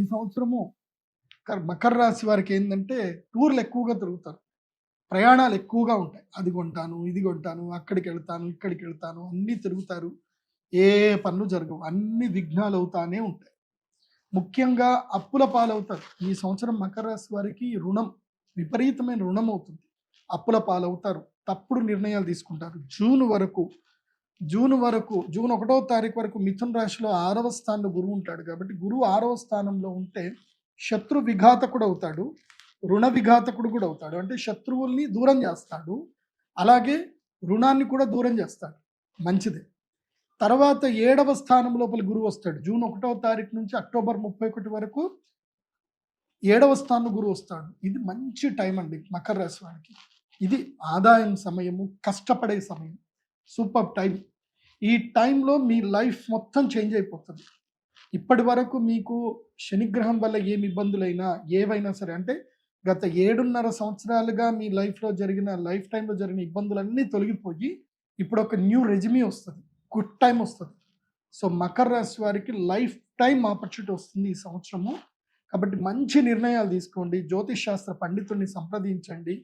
ఈ సంవత్సరము మకర రాశి వారికి ఏందంటే టూర్‌లు ఎక్కువగా తిరుగుతారు. ప్రయాణాలు ఎక్కువగా ఉంటాయి. అది కొంటాను, ఇది కొంటాను, అక్కడికెళ్తాను, ఇక్కడికెళ్తాను అన్నీ తిరుగుతారు. ఏ పనులు జరగవు. అన్ని విఘ్నాలవుతానే ఉంటాయి. ముఖ్యంగా అప్పుల పాలవుతారు. ఈ సంవత్సరం మకర రాశి వారికి విపరీతమైన రుణం అవుతుంది. అప్పుల పాలవుతారు. తప్పుడు నిర్ణయాలు తీసుకుంటారు. జూన్ 1వ తారీఖు వరకు మిథున రాశిలో 6వ స్థానంలో గురువు ఉంటాడు కాబట్టి గురువు 6వ స్థానంలో ఉంటే శత్రు విఘాతకుడు అవుతాడు, రుణ విఘాతకుడు కూడా అవుతాడు. అంటే శత్రువుల్ని దూరం చేస్తాడు, అలాగే రుణాన్ని కూడా దూరం చేస్తాడు. మంచిదే. తర్వాత 7వ స్థానం లోపల గురువు వస్తాడు. జూన్ 1వ తారీఖు నుంచి అక్టోబర్ 31 వరకు 7వ స్థానంలో గురువు వస్తాడు. ఇది మంచి టైం అండి మకర రాశి వారికి. ఇది ఆదాయం సమయము, కష్టపడే సమయం, సూపర్ టైం. ఈ టైంలో మీ లైఫ్ మొత్తం చేంజ్ అయిపోతుంది. ఇప్పటి వరకు మీకు శనిగ్రహం వల్ల ఏమి ఇబ్బందులైనా ఏవైనా సరే, అంటే గత 7.5 సంవత్సరాలుగా మీ లైఫ్లో లైఫ్ టైంలో జరిగిన ఇబ్బందులన్నీ తొలగిపోయి ఇప్పుడు ఒక న్యూ రెజ్యూమే వస్తుంది, గుడ్ టైం వస్తుంది. సో మకర రాశి వారికి లైఫ్ టైం ఆపర్చునిటీ వస్తుంది ఈ సంవత్సరము. కాబట్టి మంచి నిర్ణయాలు తీసుకోండి, జ్యోతిష్ శాస్త్ర పండితుల్ని సంప్రదించండి.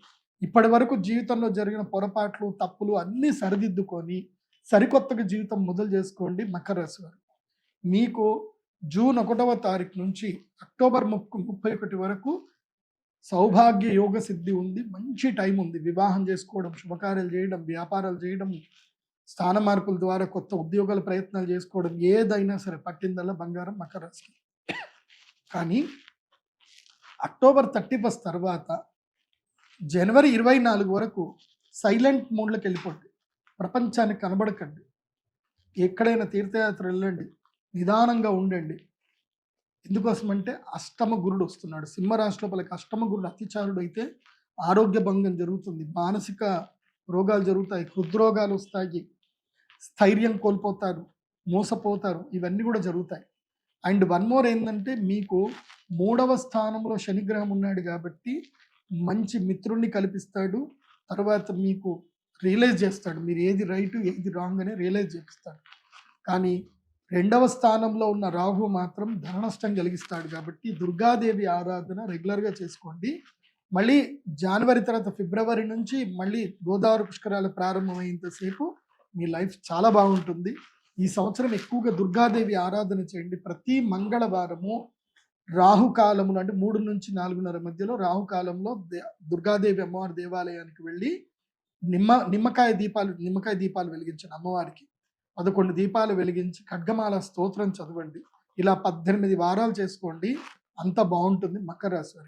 ఇప్పటి వరకు జీవితంలో జరిగిన పొరపాట్లు, తప్పులు అన్నీ సరిదిద్దుకొని సరికొత్తగా జీవితం మొదలు చేసుకోండి. మకర రాశి వారు మీకు జూన్ 1వ తారీఖు నుంచి అక్టోబర్ 31 వరకు సౌభాగ్య యోగ సిద్ధి ఉంది. మంచి టైం ఉంది. వివాహం చేసుకోవడం, శుభకార్యాలు చేయడం, వ్యాపారాలు చేయడం, స్థాన మార్పుల ద్వారా కొత్త ఉద్యోగాల ప్రయత్నాలు చేసుకోవడం, ఏదైనా సరే పట్టిందల్లా బంగారం మకర రాశి. కానీ అక్టోబర్ 31 తర్వాత జనవరి 24 వరకు సైలెంట్ మోడ్లోకి వెళ్ళిపోండి. ప్రపంచానికి కనబడకండి. ఎక్కడైనా తీర్థయాత్ర వెళ్ళండి, నిదానంగా ఉండండి. ఎందుకోసమంటే అష్టమ గురుడు వస్తున్నాడు. సింహరాశి లోపలికి అష్టమ గురుడు అతిచారుడు అయితే ఆరోగ్య భంగం జరుగుతుంది, మానసిక రోగాలు జరుగుతాయి, హృద్రోగాలు వస్తాయి, స్థైర్యం కోల్పోతారు, మోసపోతారు, ఇవన్నీ కూడా జరుగుతాయి. అండ్ వన్ మోర్ ఏంటంటే మీకు 3వ స్థానంలో శనిగ్రహం ఉన్నాడు కాబట్టి మంచి మిత్రుల్ని కల్పిస్తాడు. తర్వాత మీకు రియలైజ్ చేస్తాడు, మీరు ఏది రైట్ ఏది రాంగ్ అని రియలైజ్ చేపిస్తాడు. కానీ 2వ స్థానంలో ఉన్న రాహు మాత్రం ధన నష్టం కలిగిస్తాడు. కాబట్టి దుర్గాదేవి ఆరాధన రెగ్యులర్గా చేసుకోండి. మళ్ళీ జనవరి తర్వాత ఫిబ్రవరి నుంచి మళ్ళీ గోదావరి పుష్కరాలు ప్రారంభమైనంతసేపు మీ లైఫ్ చాలా బాగుంటుంది. ఈ సంవత్సరం ఎక్కువగా దుర్గాదేవి ఆరాధన చేయండి. ప్రతి మంగళవారము రాహుకాలములు అంటే 3 నుంచి 4:30 మధ్యలో రాహుకాలంలో దుర్గాదేవి అమ్మవారి దేవాలయానికి వెళ్ళి నిమ్మకాయ దీపాలు వెలిగించండి. అమ్మవారికి 11 దీపాలు వెలిగించి ఖడ్గమాల స్తోత్రం చదవండి. ఇలా 18 వారాలు చేసుకోండి. అంత బాగుంటుంది మకర రాశి.